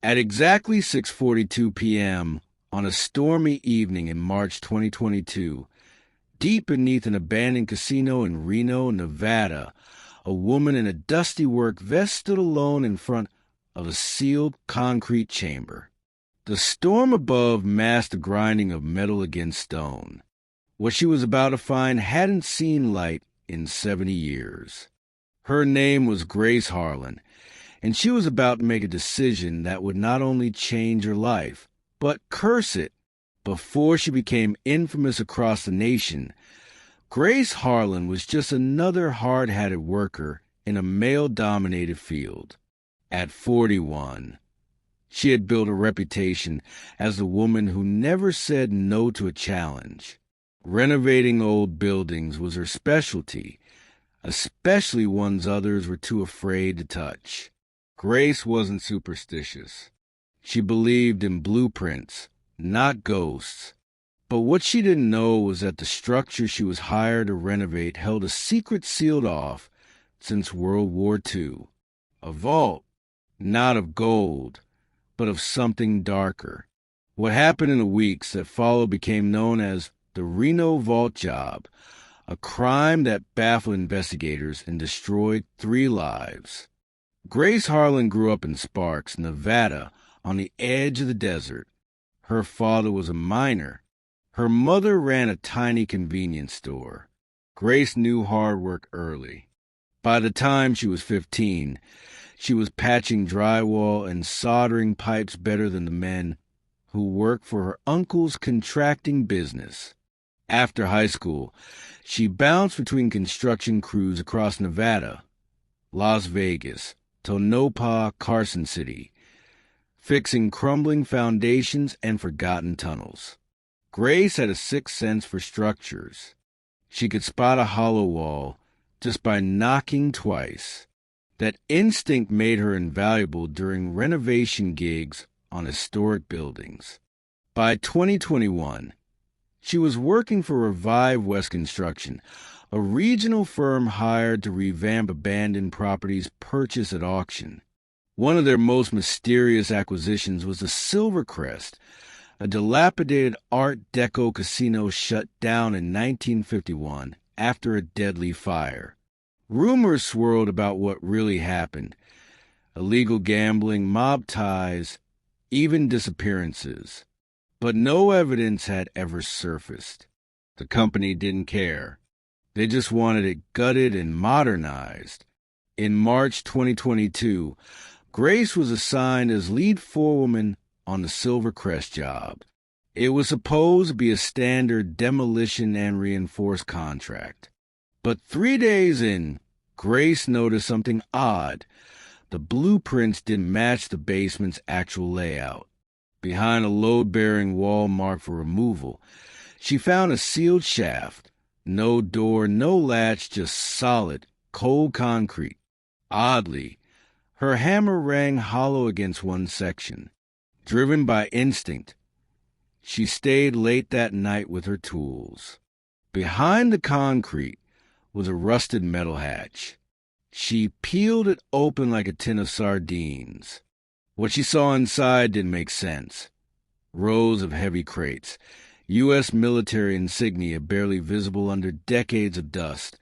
At exactly 6:42 p.m. on a stormy evening in March 2022, deep beneath an abandoned casino in Reno, Nevada, a woman in a dusty work vest stood alone in front of a sealed concrete chamber. The storm above masked the grinding of metal against stone. What she was about to find hadn't seen light in 70 years. Her name was Grace Harlan, and she was about to make a decision that would not only change her life, but curse it. Before she became infamous across the nation, Grace Harlan was just another hard-hatted worker in a male-dominated field. At 41, she had built a reputation as the woman who never said no to a challenge. Renovating old buildings was her specialty, especially ones others were too afraid to touch. Grace wasn't superstitious. She believed in blueprints, not ghosts. But what she didn't know was that the structure she was hired to renovate held a secret sealed off since World War II. A vault, not of gold, but of something darker. What happened in the weeks that followed became known as the Reno Vault Job, a crime that baffled investigators and destroyed 3 lives. Grace Harlan grew up in Sparks, Nevada, on the edge of the desert. Her father was a miner. Her mother ran a tiny convenience store. Grace knew hard work early. By the time she was 15, she was patching drywall and soldering pipes better than the men who worked for her uncle's contracting business. After high school, she bounced between construction crews across Nevada, Las Vegas, Tonopah, Carson City, fixing crumbling foundations and forgotten tunnels. Grace had a sixth sense for structures. She could spot a hollow wall just by knocking twice. That instinct made her invaluable during renovation gigs on historic buildings. By 2021, she was working for Revive West Construction, a regional firm hired to revamp abandoned properties purchased at auction. One of their most mysterious acquisitions was the Silvercrest, a dilapidated Art Deco casino shut down in 1951 after a deadly fire. Rumors swirled about what really happened: illegal gambling, mob ties, even disappearances. But no evidence had ever surfaced. The company didn't care. They just wanted it gutted and modernized. In March 2022, Grace was assigned as lead forewoman on the Silvercrest job. It was supposed to be a standard demolition and reinforced contract. But 3 days in, Grace noticed something odd. The blueprints didn't match the basement's actual layout. Behind a load-bearing wall marked for removal, she found a sealed shaft. No door, no latch, just solid, cold concrete. Oddly, her hammer rang hollow against one section. Driven by instinct, she stayed late that night with her tools. Behind the concrete was a rusted metal hatch. She peeled it open like a tin of sardines. What she saw inside didn't make sense. Rows of heavy crates, U.S. military insignia barely visible under decades of dust,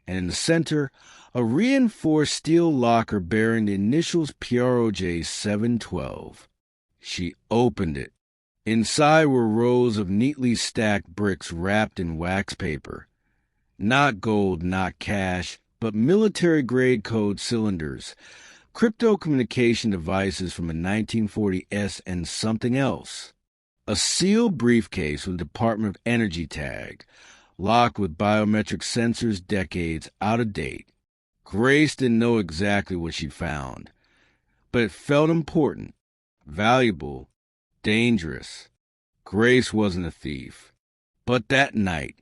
and in the center, a reinforced steel locker bearing the initials PROJ 712. She opened it. Inside were rows of neatly stacked bricks wrapped in wax paper. Not gold, not cash, but military-grade code cylinders, crypto communication devices from a 1940s and something else. A sealed briefcase with a Department of Energy tag, locked with biometric sensors decades out of date. Grace didn't know exactly what she found, but it felt important, valuable, dangerous. Grace wasn't a thief. But that night,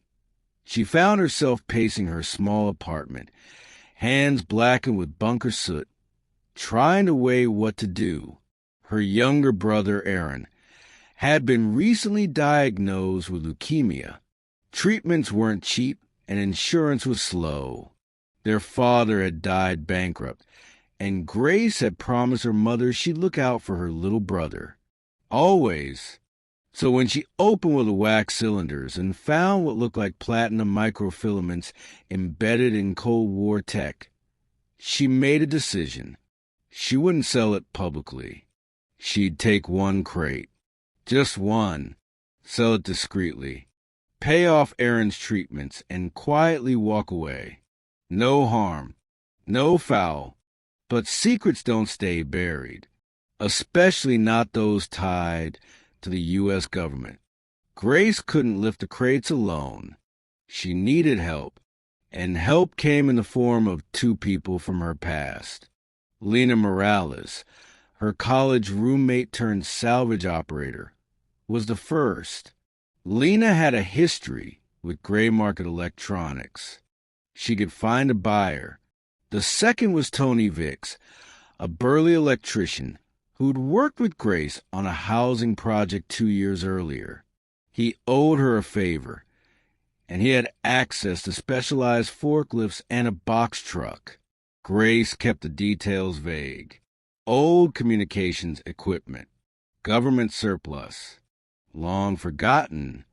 she found herself pacing her small apartment, hands blackened with bunker soot, trying to weigh what to do. Her younger brother, Aaron, had been recently diagnosed with leukemia. Treatments weren't cheap, and insurance was slow. Their father had died bankrupt, and Grace had promised her mother she'd look out for her little brother. Always. So when she opened one of the wax cylinders and found what looked like platinum microfilaments embedded in Cold War tech, she made a decision. She wouldn't sell it publicly. She'd take one crate. Just one. Sell it discreetly. Pay off Aaron's treatments and quietly walk away. No harm. No foul. But secrets don't stay buried. Especially not those tied to the U.S. government. Grace couldn't lift the crates alone. She needed help, and help came in the form of two people from her past. Lena Morales, her college roommate turned salvage operator, was the first. Lena had a history with gray market electronics. She could find a buyer. The second was Tony Vicks, a burly electrician who'd worked with Grace on a housing project 2 years earlier. He owed her a favor, and he had access to specialized forklifts and a box truck. Grace kept the details vague. Old communications equipment, government surplus, long forgotten.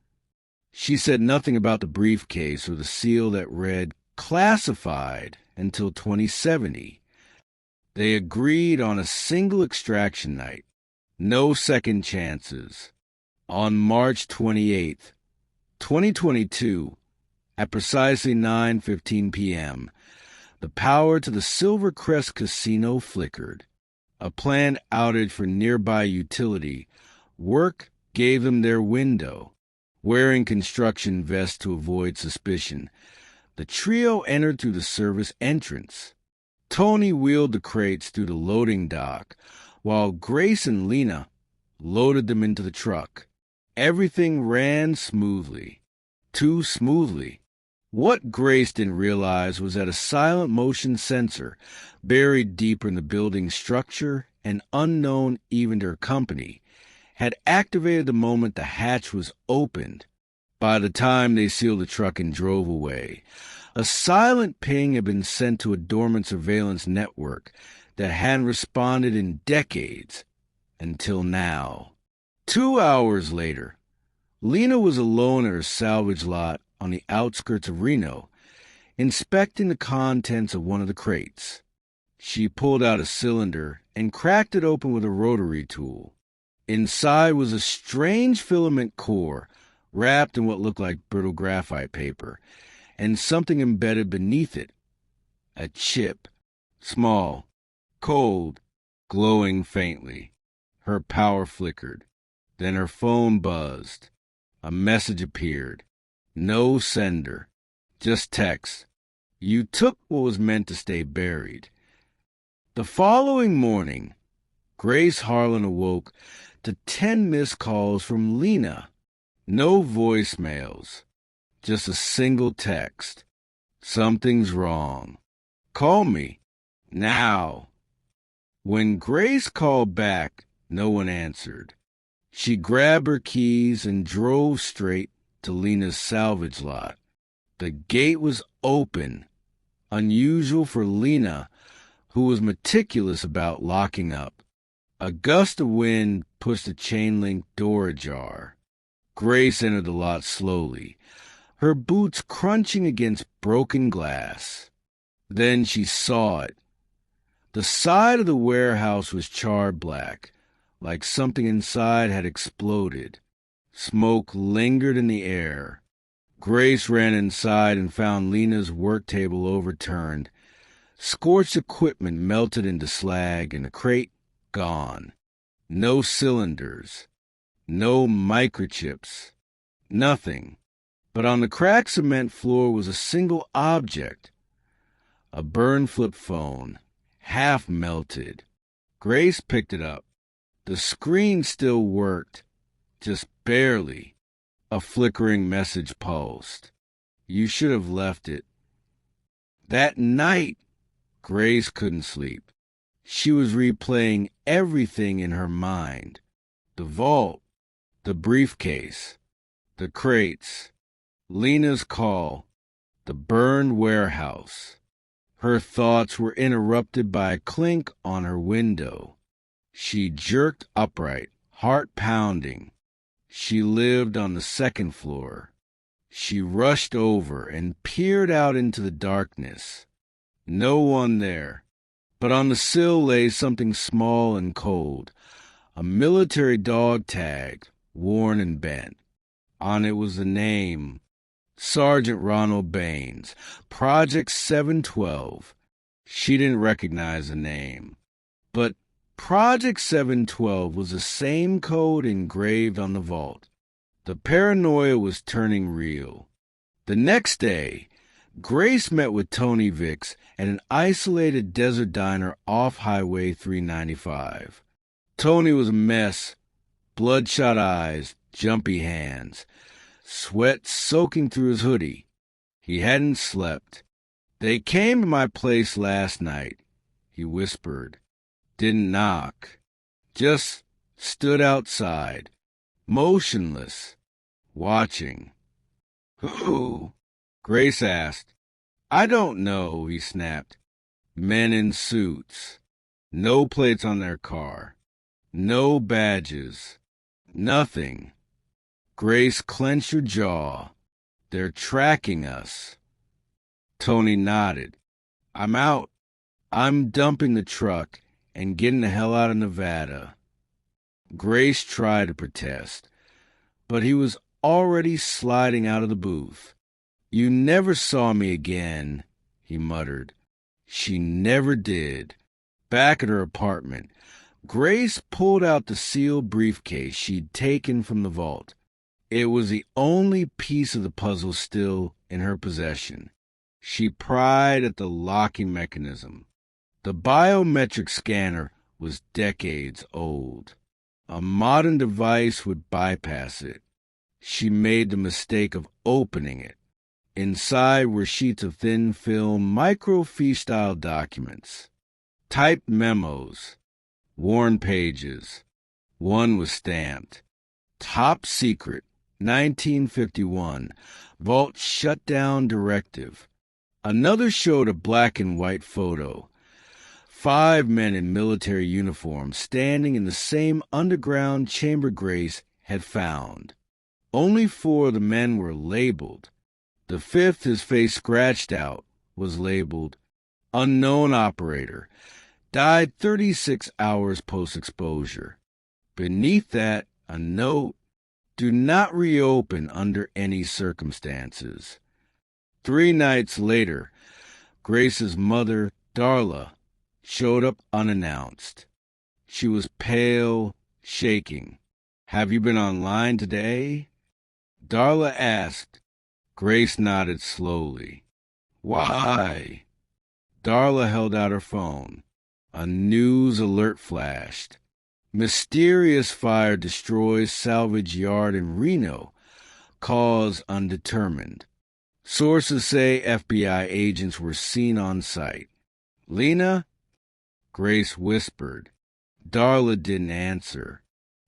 She said nothing about the briefcase or the seal that read classified until 2070. They agreed on a single extraction night. No second chances. On March 28th, 2022, at precisely 9:15 p.m., the power to the Silver Crest Casino flickered. A planned outage for nearby utility work gave them their window. Wearing construction vests to avoid suspicion, the trio entered through the service entrance. Tony wheeled the crates through the loading dock, while Grace and Lena loaded them into the truck. Everything ran smoothly. Too smoothly. What Grace didn't realize was that a silent motion sensor, buried deeper in the building's structure and unknown even to her company, had activated the moment the hatch was opened. By the time they sealed the truck and drove away, a silent ping had been sent to a dormant surveillance network that hadn't responded in decades, until now. 2 hours later, Lena was alone at her salvage lot on the outskirts of Reno, inspecting the contents of one of the crates. She pulled out a cylinder and cracked it open with a rotary tool. Inside was a strange filament core wrapped in what looked like brittle graphite paper, and something embedded beneath it. A chip. Small, cold, glowing faintly. Her power flickered. Then her phone buzzed. A message appeared. No sender. Just text. You took what was meant to stay buried. The following morning, Grace Harlan awoke to 10 missed calls from Lena. No voicemails. Just a single text. Something's wrong. Call me. Now. When Grace called back, no one answered. She grabbed her keys and drove straight to Lena's salvage lot. The gate was open, unusual for Lena, who was meticulous about locking up. A gust of wind pushed the chain-link door ajar. Grace entered the lot slowly, her boots crunching against broken glass. Then she saw it. The side of the warehouse was charred black, like something inside had exploded. Smoke lingered in the air. Grace ran inside and found Lena's work table overturned. Scorched equipment melted into slag, and the crate gone. No cylinders. No microchips. Nothing. But on the cracked cement floor was a single object. A burned flip phone, half melted. Grace picked it up. The screen still worked, just barely. A flickering message pulsed. You should have left it. That night, Grace couldn't sleep. She was replaying everything in her mind. The vault, the briefcase, the crates, Lena's call, the burned warehouse. Her thoughts were interrupted by a clink on her window. She jerked upright, heart pounding. She lived on the second floor. She rushed over and peered out into the darkness. No one there, but on the sill lay something small and cold, a military dog tag, worn and bent. On it was the name, Sergeant Ronald Baines, Project 712. She didn't recognize the name, but Project 712 was the same code engraved on the vault. The paranoia was turning real. The next day, Grace met with Tony Vicks at an isolated desert diner off Highway 395. Tony was a mess, bloodshot eyes, jumpy hands, sweat soaking through his hoodie. He hadn't slept. "They came to my place last night," he whispered. "Didn't knock. Just stood outside, motionless, watching." "Who?" Grace asked. "I don't know," he snapped. "Men in suits. No plates on their car. No badges. Nothing." Grace clenched her jaw. "They're tracking us." Tony nodded. "I'm out. I'm dumping the truck and getting the hell out of Nevada." Grace tried to protest, but he was already sliding out of the booth. "You never saw me again," he muttered. She never did. Back at her apartment, Grace pulled out the sealed briefcase she'd taken from the vault. It was the only piece of the puzzle still in her possession. She pried at the locking mechanism. The biometric scanner was decades old. A modern device would bypass it. She made the mistake of opening it. Inside were sheets of thin film microfiche-style documents, typed memos, worn pages. One was stamped, "Top Secret, 1951, Vault Shutdown Directive." Another showed a black and white photo. 5 men in military uniforms standing in the same underground chamber Grace had found. Only 4 of the men were labeled. The 5th, his face scratched out, was labeled "Unknown Operator. Died 36 hours post-exposure." Beneath that, a note, "Do not reopen under any circumstances." 3 nights later, Grace's mother, Darla, showed up unannounced. She was pale, shaking. "Have you been online today?" Darla asked. Grace nodded slowly. "Why?" Darla held out her phone. A news alert flashed. "Mysterious fire destroys salvage yard in Reno. Cause undetermined. Sources say FBI agents were seen on site." "Lena?" Grace whispered. Darla didn't answer.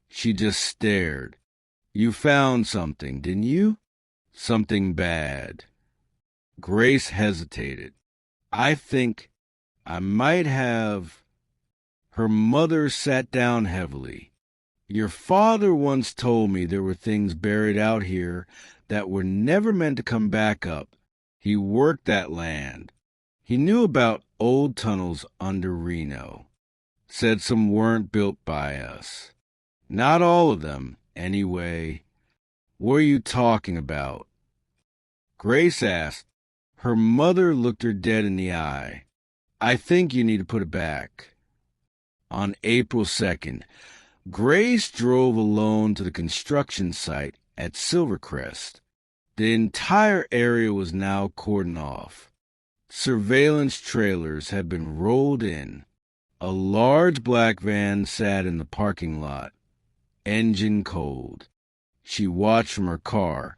She just stared. "You found something, didn't you? Something bad." Grace hesitated. "I think I might have." Her mother sat down heavily. "Your father once told me there were things buried out here that were never meant to come back up. He worked that land. He knew about old tunnels under Reno. Said some weren't built by us. Not all of them, anyway." "What are you talking about?" Grace asked. Her mother looked her dead in the eye. "I think you need to put it back." On April 2nd, Grace drove alone to the construction site at Silvercrest. The entire area was now cordoned off. Surveillance trailers had been rolled in. A large black van sat in the parking lot, engine cold. She watched from her car,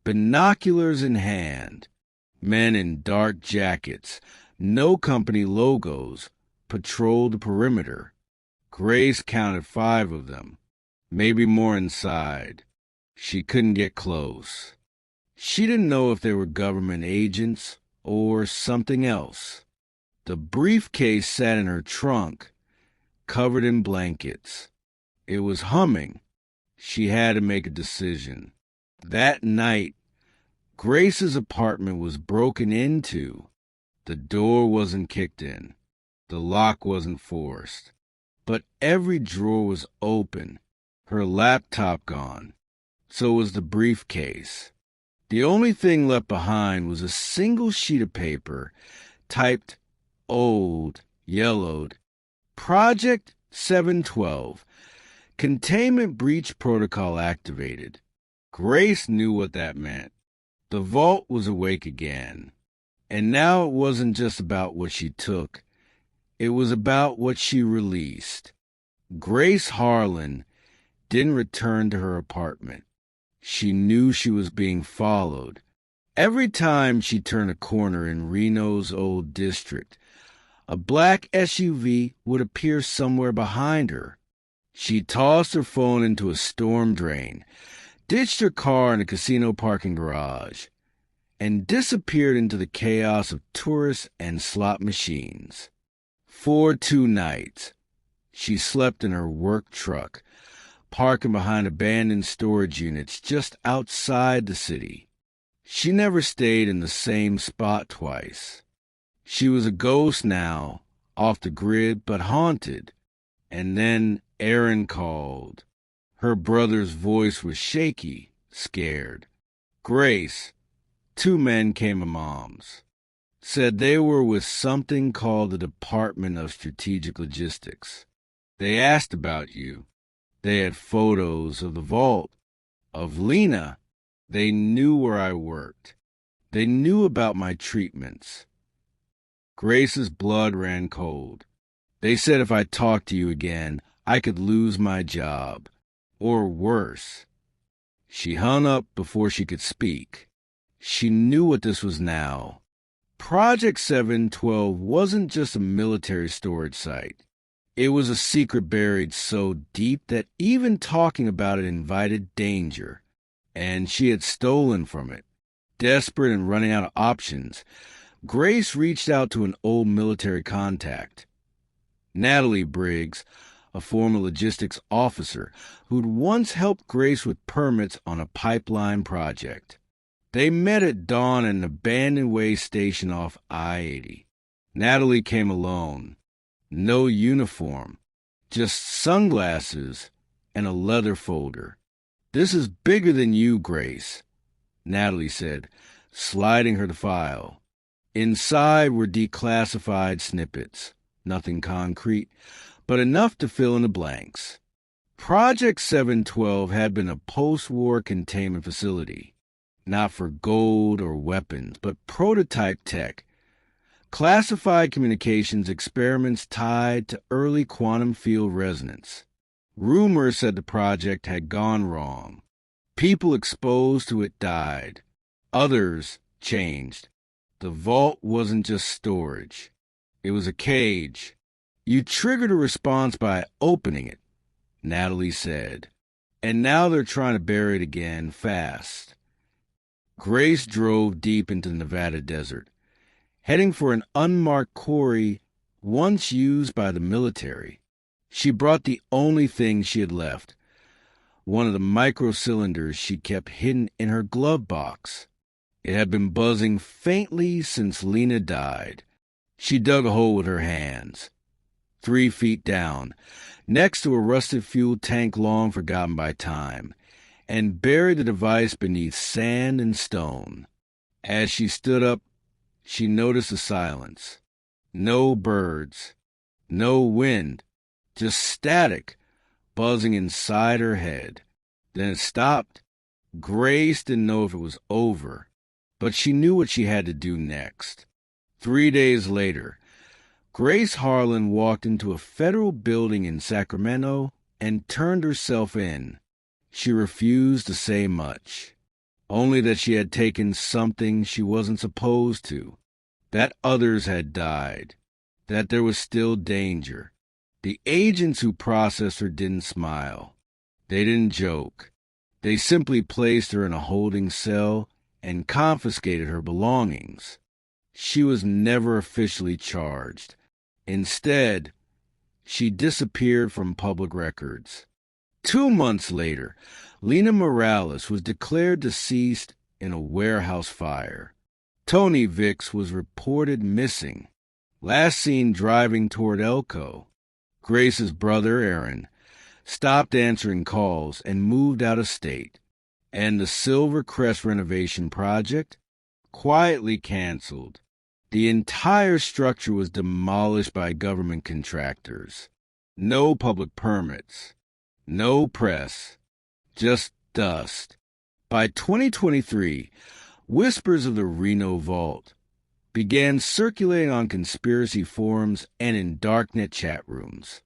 binoculars in hand. Men in dark jackets, no company logos, patrolled the perimeter. Grace counted 5 of them, maybe more inside. She couldn't get close. She didn't know if they were government agents or something else. The briefcase sat in her trunk, covered in blankets. It was humming. She had to make a decision. That night, Grace's apartment was broken into. The door wasn't kicked in. The lock wasn't forced. But every drawer was open. Her laptop gone. So was the briefcase. The only thing left behind was a single sheet of paper, typed old, yellowed, Project 712. Containment breach protocol activated. Grace knew what that meant. The vault was awake again. And now it wasn't just about what she took. It was about what she released. Grace Harlan didn't return to her apartment. She knew she was being followed. Every time she turned a corner in Reno's old district, a black SUV would appear somewhere behind her. She tossed her phone into a storm drain, ditched her car in a casino parking garage, and disappeared into the chaos of tourists and slot machines. For 2 nights, she slept in her work truck, parking behind abandoned storage units just outside the city. She never stayed in the same spot twice. She was a ghost now, off the grid but haunted. And then Aaron called. Her brother's voice was shaky, scared. Grace, 2 men came of moms, said they were with something called the Department of Strategic Logistics. They asked about you. They had photos of the vault, of Lena. They knew where I worked. They knew about my treatments. Grace's blood ran cold. They said if I talked to you again, I could lose my job. Or worse. She hung up before she could speak. She knew what this was now. Project 712 wasn't just a military storage site. It was a secret buried so deep that even talking about it invited danger. And she had stolen from it. Desperate and running out of options, Grace reached out to an old military contact, Natalie Briggs, a former logistics officer who'd once helped Grace with permits on a pipeline project. They met at dawn at an abandoned way station off I-80. Natalie came alone. No uniform, just sunglasses and a leather folder. "This is bigger than you, Grace," Natalie said, sliding her the file. Inside were declassified snippets, nothing concrete, but enough to fill in the blanks. Project 712 had been a post-war containment facility, not for gold or weapons, but prototype tech, classified communications experiments tied to early quantum field resonance. Rumors said the project had gone wrong. People exposed to it died. Others changed. The vault wasn't just storage. It was a cage. You triggered a response by opening it, Natalie said. And now they're trying to bury it again fast. Grace drove deep into the Nevada desert, heading for an unmarked quarry once used by the military. She brought the only thing she had left, one of the micro-cylinders she kept hidden in her glove box. It had been buzzing faintly since Lena died. She dug a hole with her hands, 3 feet down, next to a rusted fuel tank long forgotten by time, and buried the device beneath sand and stone. As she stood up, she noticed a silence. No birds, no wind, just static buzzing inside her head. Then it stopped. Grace didn't know if it was over, but she knew what she had to do next. 3 days later, Grace Harlan walked into a federal building in Sacramento and turned herself in. She refused to say much, only that she had taken something she wasn't supposed to, that others had died, that there was still danger. The agents who processed her didn't smile. They didn't joke. They simply placed her in a holding cell and confiscated her belongings. she was never officially charged. Instead, she disappeared from public records. 2 months later, Lena Morales was declared deceased in a warehouse fire. Tony Vicks was reported missing, last seen driving toward Elko. Grace's brother, Aaron, stopped answering calls and moved out of state. And the Silver Crest renovation project? Quietly canceled. The entire structure was demolished by government contractors. No public permits. No press. Just dust. By 2023, whispers of the Reno vault began circulating on conspiracy forums and in darknet chat rooms.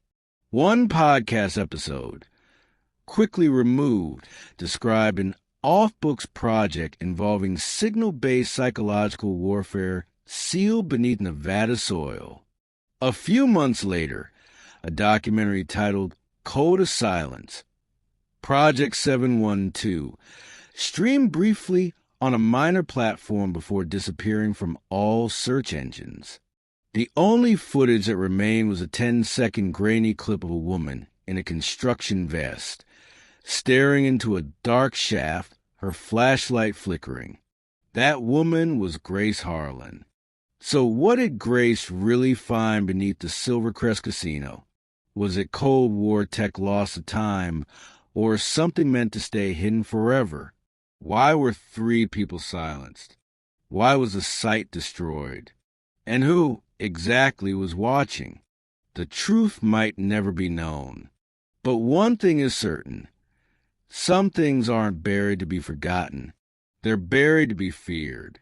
One podcast episode, quickly removed, described an off-books project involving signal-based psychological warfare sealed beneath Nevada soil. A few months later, a documentary titled Code of Silence, Project 712, streamed briefly on a minor platform before disappearing from all search engines. The only footage that remained was a 10-second grainy clip of a woman in a construction vest, staring into a dark shaft, her flashlight flickering. That woman was Grace Harlan. So what did Grace really find beneath the Silvercrest Casino? Was it Cold War tech loss of time, or something meant to stay hidden forever? Why were 3 people silenced? Why was the site destroyed? And who exactly was watching? The truth might never be known. But one thing is certain. Some things aren't buried to be forgotten. They're buried to be feared.